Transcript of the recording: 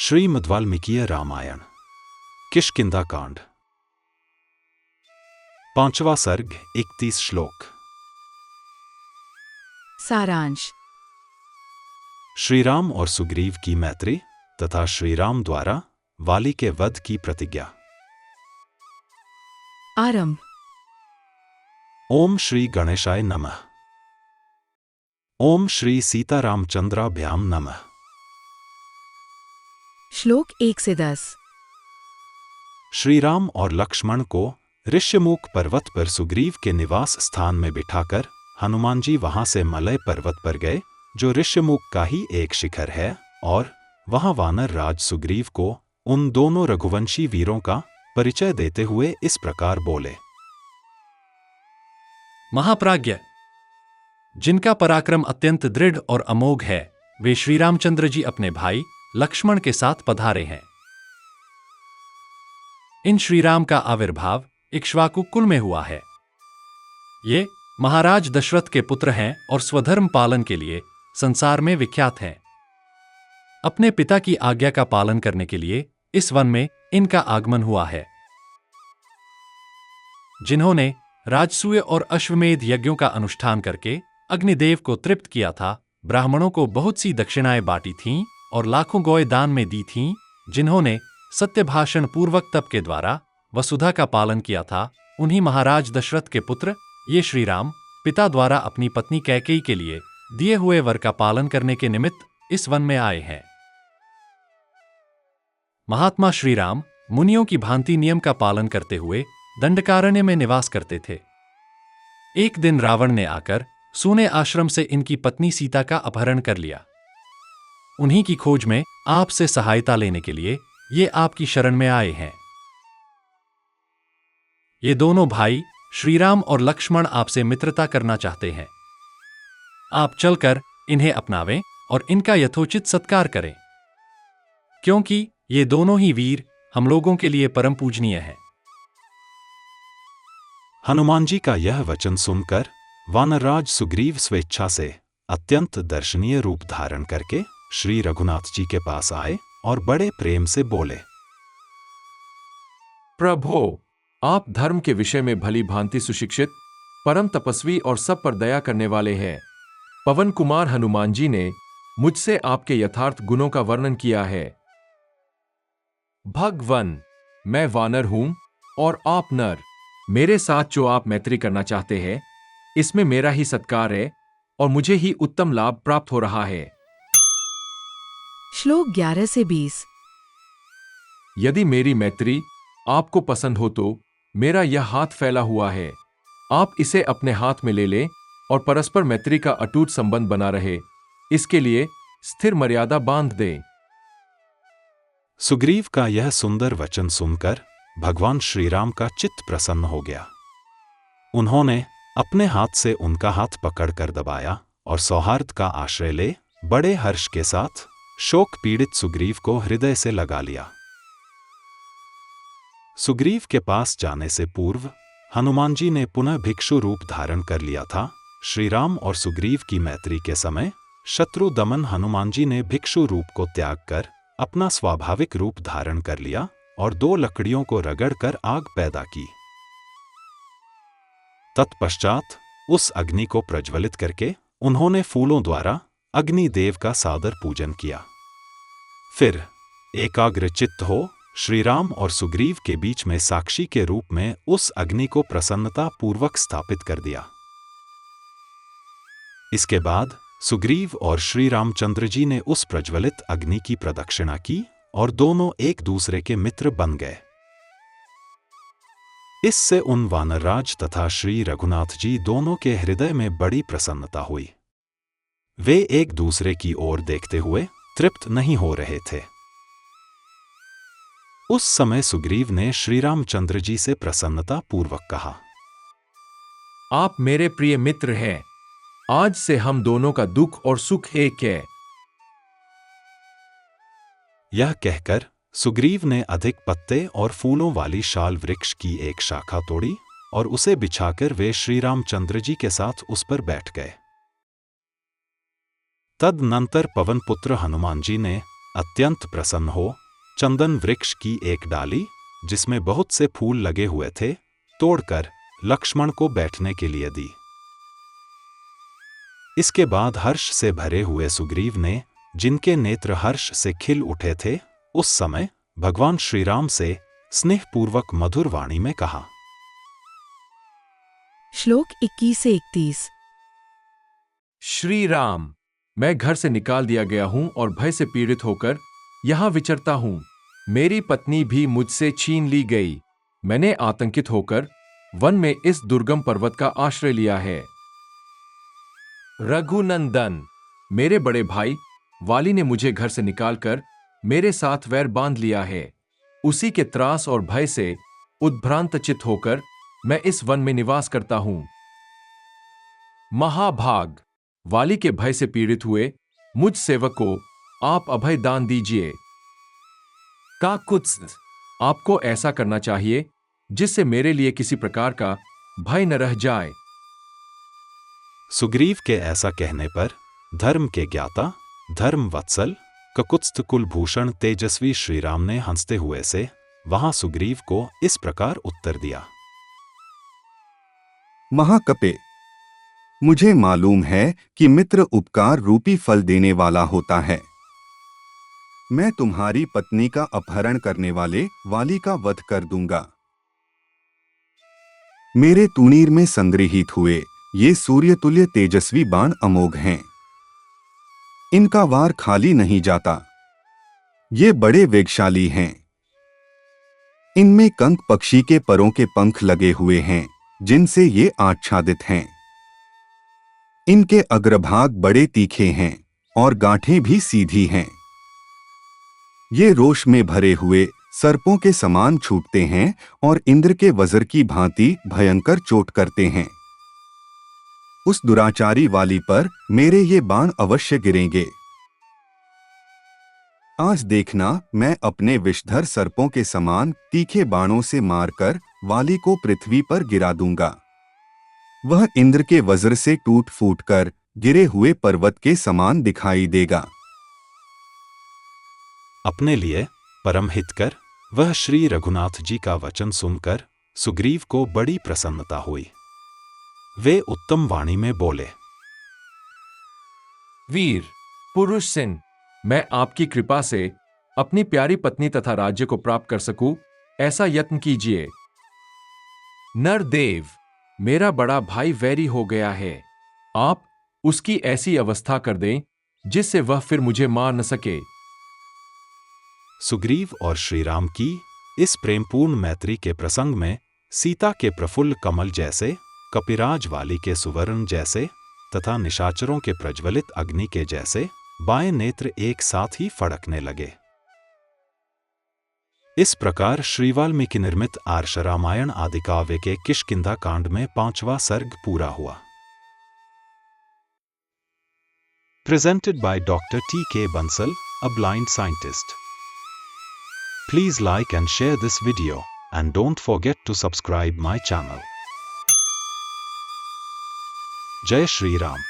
श्रीमद् वाल्मीकीय रामायण किष्किंधा कांड 5वां सर्ग 31 श्लोक। सारांश। श्रीराम और सुग्रीव की मैत्री तथा श्रीराम द्वारा वाली के वध की प्रतिज्ञा। आरंभ। ओम श्री गणेशाय नमः। ओम श्री सीतारामचंद्राभ्याम नमः। श्लोक 1 से 10। श्रीराम और लक्ष्मण को ऋष्यमुख पर्वत पर सुग्रीव के निवास स्थान में बिठाकर हनुमान जी वहां से मलय पर्वत पर गए, जो ऋष्यमुख का ही एक शिखर है, और वहां वानर राज सुग्रीव को उन दोनों रघुवंशी वीरों का परिचय देते हुए इस प्रकार बोले। महाप्राज्ञ, जिनका पराक्रम अत्यंत दृढ़ और अमोघ है, वे श्री रामचंद्र जी अपने भाई लक्ष्मण के साथ पधारे हैं। इन श्रीराम का आविर्भाव इक्ष्वाकु कुल में हुआ है। ये महाराज दशरथ के पुत्र हैं और स्वधर्म पालन के लिए संसार में विख्यात हैं। अपने पिता की आज्ञा का पालन करने के लिए इस वन में इनका आगमन हुआ है। जिन्होंने राजसूय और अश्वमेध यज्ञों का अनुष्ठान करके अग्निदेव को तृप्त किया था, ब्राह्मणों को बहुत सी दक्षिणाएं बांटी थीं और लाखों गौएं दान में दी थीं, जिन्होंने सत्यभाषण पूर्वक तप के द्वारा वसुधा का पालन किया था, उन्हीं महाराज दशरथ के पुत्र ये श्रीराम पिता द्वारा अपनी पत्नी कैकेयी के लिए दिए हुए वर का पालन करने के निमित्त इस वन में आए हैं। महात्मा श्रीराम मुनियों की भांति नियम का पालन करते हुए दंडकारण्य में निवास करते थे। एक दिन रावण ने आकर सूने आश्रम से इनकी पत्नी सीता का अपहरण कर लिया। उन्हीं की खोज में आपसे सहायता लेने के लिए ये आपकी शरण में आए हैं। ये दोनों भाई श्रीराम और लक्ष्मण आपसे मित्रता करना चाहते हैं। आप चलकर इन्हें अपनावें और इनका यथोचित सत्कार करें, क्योंकि ये दोनों ही वीर हम लोगों के लिए परम पूजनीय हैं। हनुमान जी का यह वचन सुनकर वानरराज सुग्रीव स्वेच्छा से अत्यंत दर्शनीय रूप धारण करके श्री रघुनाथ जी के पास आए और बड़े प्रेम से बोले। प्रभो, आप धर्म के विषय में भली भांति सुशिक्षित, परम तपस्वी और सब पर दया करने वाले हैं। पवन कुमार हनुमान जी ने मुझसे आपके यथार्थ गुणों का वर्णन किया है। भगवन, मैं वानर हूं और आप नर। मेरे साथ जो आप मैत्री करना चाहते हैं, इसमें मेरा ही सत्कार है और मुझे ही उत्तम लाभ प्राप्त हो रहा है। श्लोक 11 से 20। यदि मेरी मैत्री आपको पसंद हो तो मेरा यह हाथ फैला हुआ है, आप इसे अपने हाथ में ले लें और परस्पर मैत्री का अटूट संबंध बना रहे, इसके लिए स्थिर मर्यादा बांध दें। सुग्रीव का यह सुंदर वचन सुनकर भगवान श्रीराम का चित्त प्रसन्न हो गया। उन्होंने अपने हाथ से उनका हाथ पकड़कर दबाया और सौहार्द का आश्रय ले बड़े हर्ष के साथ शोक पीड़ित सुग्रीव को हृदय से लगा लिया। सुग्रीव के पास जाने से पूर्व हनुमान जी ने पुनः भिक्षु रूप धारण कर लिया था। श्रीराम और सुग्रीव की मैत्री के समय शत्रु दमन हनुमान जी ने भिक्षु रूप को त्याग कर अपना स्वाभाविक रूप धारण कर लिया और 2 लकड़ियों को रगड़कर आग पैदा की। तत्पश्चात उस अग्नि को प्रज्वलित करके उन्होंने फूलों द्वारा अग्निदेव का सादर पूजन किया। फिर एकाग्र चित्त हो श्रीराम और सुग्रीव के बीच में साक्षी के रूप में उस अग्नि को प्रसन्नता पूर्वक स्थापित कर दिया। इसके बाद सुग्रीव और श्री रामचंद्र जी ने उस प्रज्वलित अग्नि की प्रदक्षिणा की और दोनों एक दूसरे के मित्र बन गए। इससे उन वानरराज तथा श्री रघुनाथ जी दोनों के हृदय में बड़ी प्रसन्नता हुई। वे एक दूसरे की ओर देखते हुए तृप्त नहीं हो रहे थे। उस समय सुग्रीव ने श्री रामचंद्र जी से प्रसन्नता पूर्वक कहा, आप मेरे प्रिय मित्र हैं। आज से हम दोनों का दुख और सुख एक है। यह कहकर सुग्रीव ने अधिक पत्ते और फूलों वाली शाल वृक्ष की एक शाखा तोड़ी और उसे बिछाकर वे श्री रामचंद्र जी के साथ उस पर बैठ गए। तदनंतर पवन पुत्र हनुमान जी ने अत्यंत प्रसन्न हो चंदन वृक्ष की एक डाली, जिसमें बहुत से फूल लगे हुए थे, तोड़कर लक्ष्मण को बैठने के लिए दी। इसके बाद हर्ष से भरे हुए सुग्रीव ने, जिनके नेत्र हर्ष से खिल उठे थे, उस समय भगवान श्री राम से स्नेहपूर्वक मधुर वाणी में कहा। श्लोक 21 से 31। श्री राम, मैं घर से निकाल दिया गया हूं और भय से पीड़ित होकर यहां विचरता हूं। मेरी पत्नी भी मुझसे छीन ली गई। मैंने आतंकित होकर वन में इस दुर्गम पर्वत का आश्रय लिया है। रघुनंदन, मेरे बड़े भाई वाली ने मुझे घर से निकालकर मेरे साथ वैर बांध लिया है। उसी के त्रास और भय से उद्भ्रांत चित्त होकर मैं इस वन में निवास करता हूं। महाभाग, वाली के भय से पीड़ित हुए मुझ सेवक को आप अभय दान दीजिए। काकुत्स्थ, आपको ऐसा करना चाहिए जिससे मेरे लिए किसी प्रकार का भय न रह जाए। सुग्रीव के ऐसा कहने पर धर्म के ज्ञाता, धर्म वत्सल, ककुत्स्थ कुलभूषण तेजस्वी श्रीराम ने हंसते हुए से वहां सुग्रीव को इस प्रकार उत्तर दिया। महाकपे, मुझे मालूम है कि मित्र उपकार रूपी फल देने वाला होता है। मैं तुम्हारी पत्नी का अपहरण करने वाले वाली का वध कर दूंगा। मेरे तूणीर में संग्रहित हुए ये सूर्यतुल्य तेजस्वी बाण अमोघ हैं। इनका वार खाली नहीं जाता। ये बड़े वेगशाली हैं। इनमें कंक पक्षी के परों के पंख लगे हुए हैं, जिनसे ये आच्छादित हैं। इनके अग्रभाग बड़े तीखे हैं और गांठें भी सीधी हैं। ये रोष में भरे हुए सर्पों के समान छूटते हैं और इंद्र के वज्र की भांति भयंकर चोट करते हैं। उस दुराचारी वाली पर मेरे ये बाण अवश्य गिरेंगे। आज देखना, मैं अपने विषधर सर्पों के समान तीखे बाणों से मारकर वाली को पृथ्वी पर गिरा दूंगा। वह इंद्र के वज्र से टूट फूट कर गिरे हुए पर्वत के समान दिखाई देगा। अपने लिए परम हितकर वह श्री रघुनाथ जी का वचन सुनकर सुग्रीव को बड़ी प्रसन्नता हुई। वे उत्तम वाणी में बोले। वीर पुरुष सिंह, मैं आपकी कृपा से अपनी प्यारी पत्नी तथा राज्य को प्राप्त कर सकूं, ऐसा यत्न कीजिए। नरदेव, मेरा बड़ा भाई वैरी हो गया है। आप उसकी ऐसी अवस्था कर दें जिससे वह फिर मुझे मार न सके। सुग्रीव और श्रीराम की इस प्रेमपूर्ण मैत्री के प्रसंग में सीता के प्रफुल्ल कमल जैसे, कपिराज वाली के सुवर्ण जैसे तथा निशाचरों के प्रज्वलित अग्नि के जैसे बाएं नेत्र एक साथ ही फड़कने लगे। इस प्रकार श्री वाल्मीकि निर्मित आर्ष रामायण आदि काव्य के किष्किंधा कांड में 5वां सर्ग पूरा हुआ। Presented by doctor T.K. Bansal, a blind scientist. Please like and share this video, and don't forget to subscribe my channel. Jai Shri Ram.